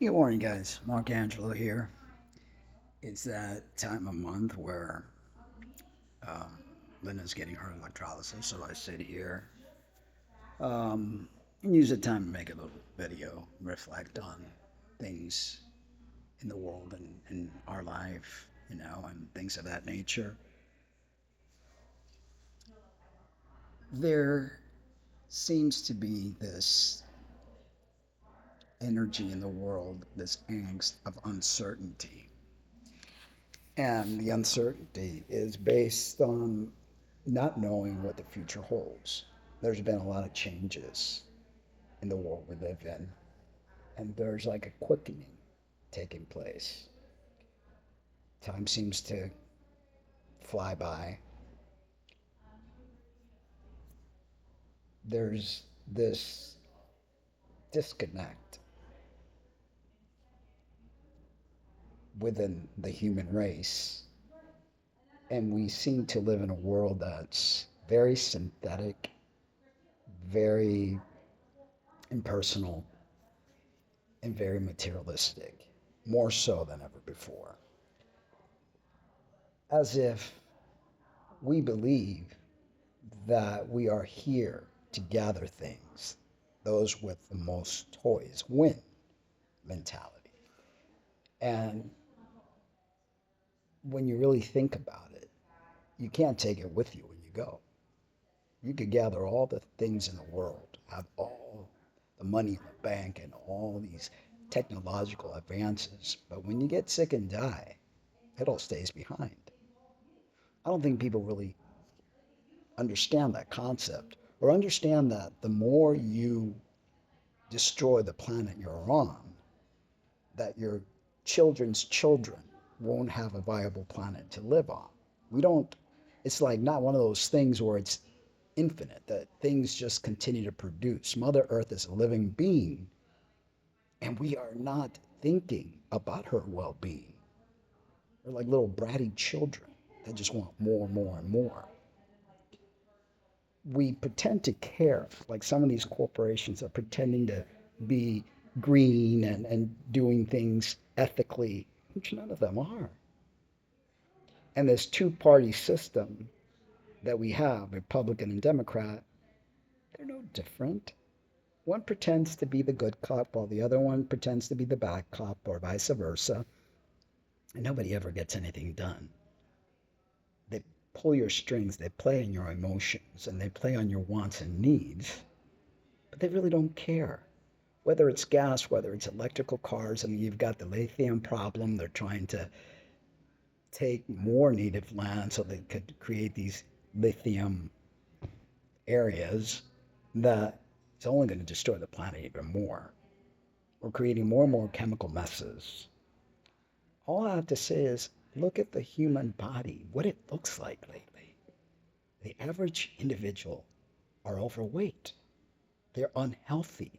Good morning, guys. Mark Angelo here. It's that time of month where um, Linda's getting her electrolysis, so I sit here and use the time to make a little video, reflect on things in the world and our life, and things of that nature. There seems to be this energy in the world, this angst of uncertainty. And the uncertainty is based on not knowing what the future holds. There's been a lot of changes in the world we live in, and there's like a quickening taking place. Time seems to fly by. There's this disconnect within the human race, and we seem to live in a world that's very synthetic, very impersonal, and very materialistic, more so than ever before. As if we believe that we are here to gather things. Those with the most toys win mentality. And when you really think about it, you can't take it with you when you go. You could gather all the things in the world, have all the money in the bank and all these technological advances, but when you get sick and die, it all stays behind. I don't think people really understand that concept or understand that the more you destroy the planet you're on, that your children's children won't have a viable planet to live on. We don't, it's like not one of those things where it's infinite, that things just continue to produce. Mother Earth is a living being, and we are not thinking about her well being. We're like little bratty children that just want more and more and more. We pretend to care, like some of these corporations are pretending to be green and doing things ethically, which none of them are. And this two-party system that we have, Republican and Democrat, they're no different. One pretends to be the good cop while the other one pretends to be the bad cop, or vice versa. And nobody ever gets anything done. They pull your strings, they play on your emotions, and they play on your wants and needs, but they really don't care. Whether it's gas, whether it's electrical cars, I mean, you've got the lithium problem. They're trying to take more native land so they could create these lithium areas that it's only going to destroy the planet even more. We're creating more and more chemical messes. All I have to say is look at the human body, what it looks like lately. The average individual are overweight. They're unhealthy.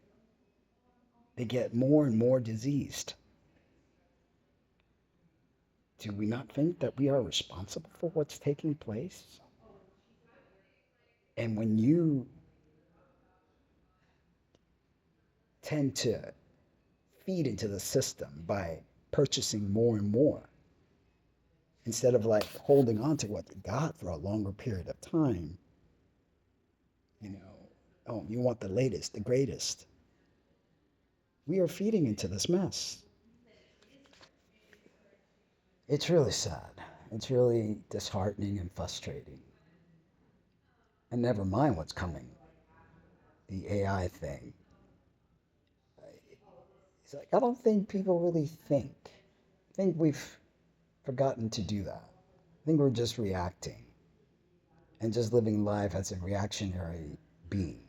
They get more and more diseased. Do we not think that we are responsible for what's taking place? And when you tend to feed into the system by purchasing more and more, instead of like holding on to what you got for a longer period of time, you know, oh, you want the latest, the greatest. We are feeding into this mess. It's really sad. It's really disheartening and frustrating. And never mind what's coming, the AI thing. It's like, I don't think people really think. I think we've forgotten to do that. I think we're just reacting and just living life as a reactionary being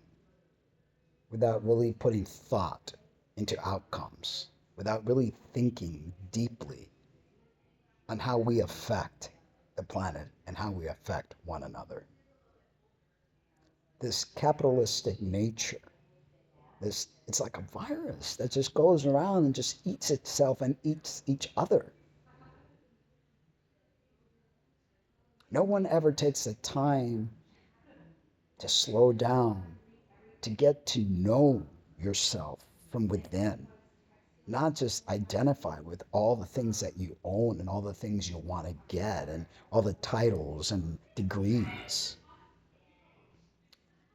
without really putting thought into outcomes, without really thinking deeply on how we affect the planet and how we affect one another. This capitalistic nature, this it's like a virus that just goes around and just eats itself and eats each other. No one ever takes the time to slow down, to get to know yourself from within. not just identify with all the things that you own and all the things you want to get and all the titles and degrees.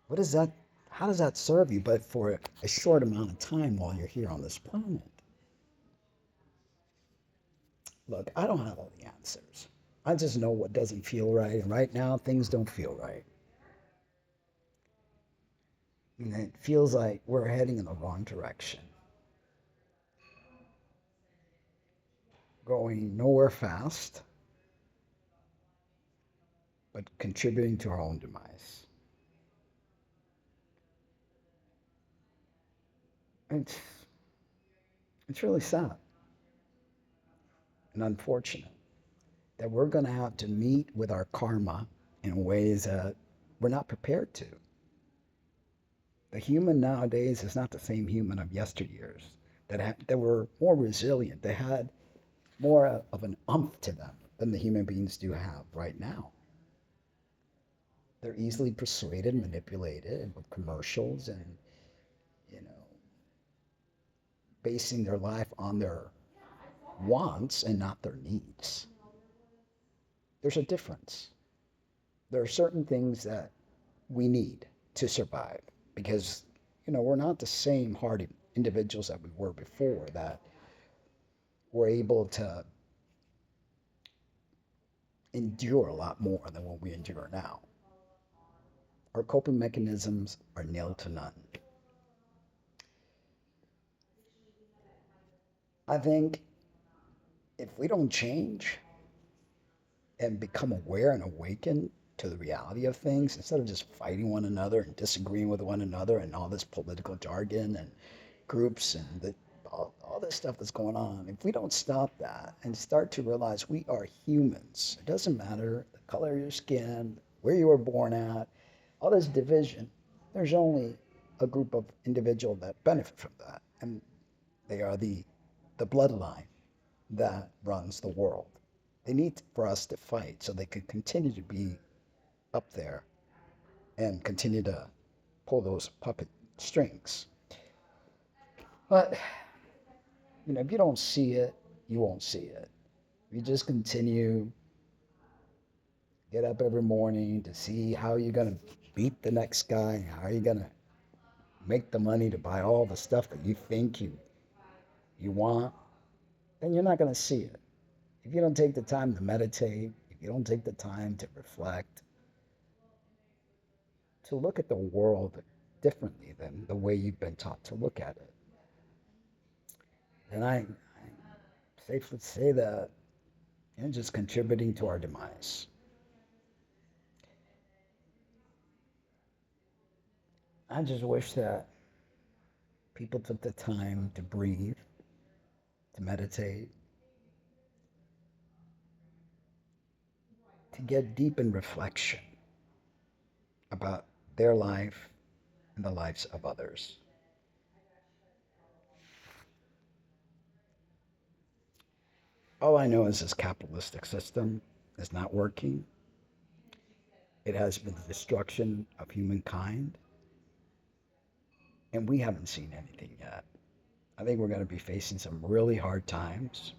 What is that? How does that serve you but for a short amount of time while you're here on this planet? Look, I don't have all the answers. I just know what doesn't feel right. And right now, things don't feel right. And it feels like we're heading in the wrong direction, going nowhere fast, but contributing to our own demise. It's, it's really sad and unfortunate that we're going to have to meet with our karma in ways that we're not prepared to. The human nowadays is not the same human of yesteryears that were more resilient. They had more of an umph to them than the human beings do have right now. They're easily persuaded, manipulated with commercials and, you know, basing their life on their wants and not their needs. There's a difference. There are certain things that we need to survive because, we're not the same hearted individuals that we were before that were able to endure a lot more than what we endure now. Our coping mechanisms are nil to none. I think if we don't change and become aware and awaken to the reality of things, instead of just fighting one another and disagreeing with one another and all this political jargon and groups and all this stuff that's going on, if we don't stop that and start to realize we are humans, it doesn't matter the color of your skin, where you were born at, all this division, there's only a group of individuals that benefit from that, and they are the bloodline that runs the world. They need for us to fight so they can continue to be up there and continue to pull those puppet strings. But, if you don't see it, you won't see it. You just continue, get up every morning to see how you're going to beat the next guy, how you're going to make the money to buy all the stuff that you think you want, then you're not going to see it. If you don't take the time to meditate, if you don't take the time to reflect, to look at the world differently than the way you've been taught to look at it, then I safely say that you're just contributing to our demise. I just wish that people took the time to breathe, to meditate, to get deep in reflection about their life and the lives of others. All I know is this capitalistic system is not working. It has been the destruction of humankind, and we haven't seen anything yet. I think we're going to be facing some really hard times.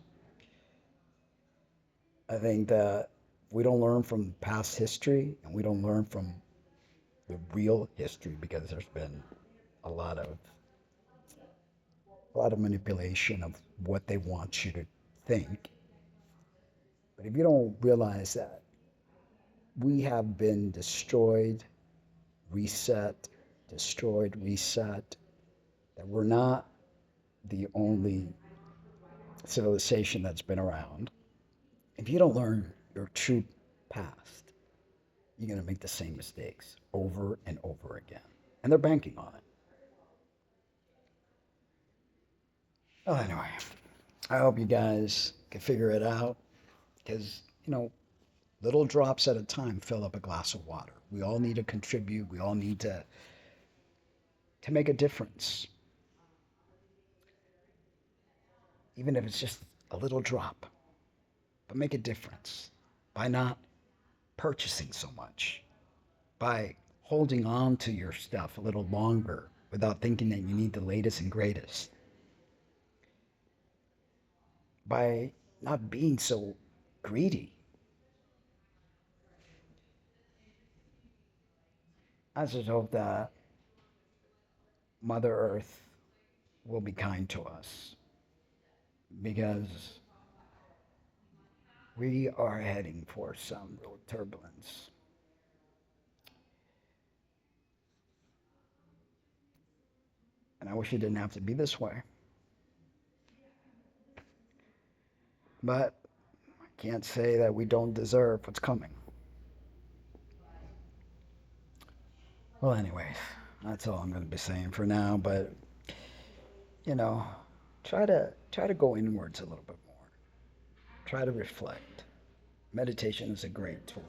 I think that if we don't learn from past history and we don't learn from the real history, because there's been a lot of manipulation of what they want you to think. But if you don't realize that we have been destroyed, reset, destroyed, reset, that we're not the only civilization that's been around, if you don't learn your true past, you're going to make the same mistakes over and over again. And they're banking on it. Well, anyway, I hope you guys can figure it out because, little drops at a time fill up a glass of water. We all need to contribute. We all need to make a difference. Even if it's just a little drop, but make a difference by not purchasing so much, by holding on to your stuff a little longer without thinking that you need the latest and greatest. by not being so greedy. I just hope that Mother Earth will be kind to us because we are heading for some real turbulence. And I wish it didn't have to be this way. But I can't say that we don't deserve what's coming. Well, anyways, that's all I'm going to be saying for now. But you know, try to go inwards a little bit more. Try to reflect. Meditation is a great tool.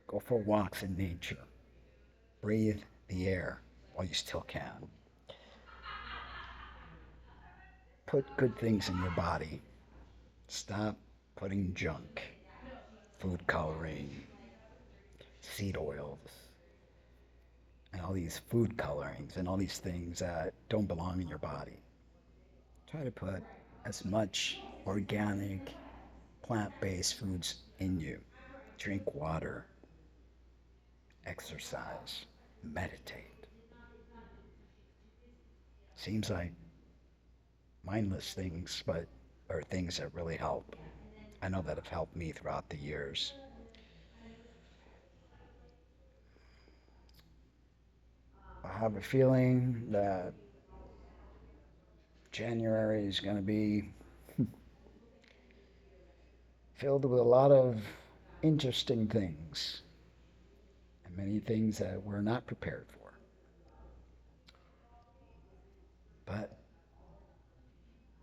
Go for walks in nature. Breathe the air while you still can. Put good things in your body. Stop putting junk, food coloring, seed oils, and all these food colorings and all these things that don't belong in your body. Try to put as much organic, plant-based foods in you. Drink water, exercise, meditate. Seems like mindless things, but are things that really help. I know that have helped me throughout the years. I have a feeling that January is going to be filled with a lot of interesting things and many things that we're not prepared for. But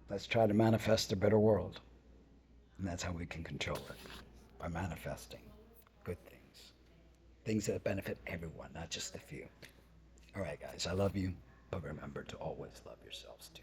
let's try to manifest a better world. And that's how we can control it, by manifesting good things. Things that benefit everyone, not just a few. All right, guys, I love you, but remember to always love yourselves too.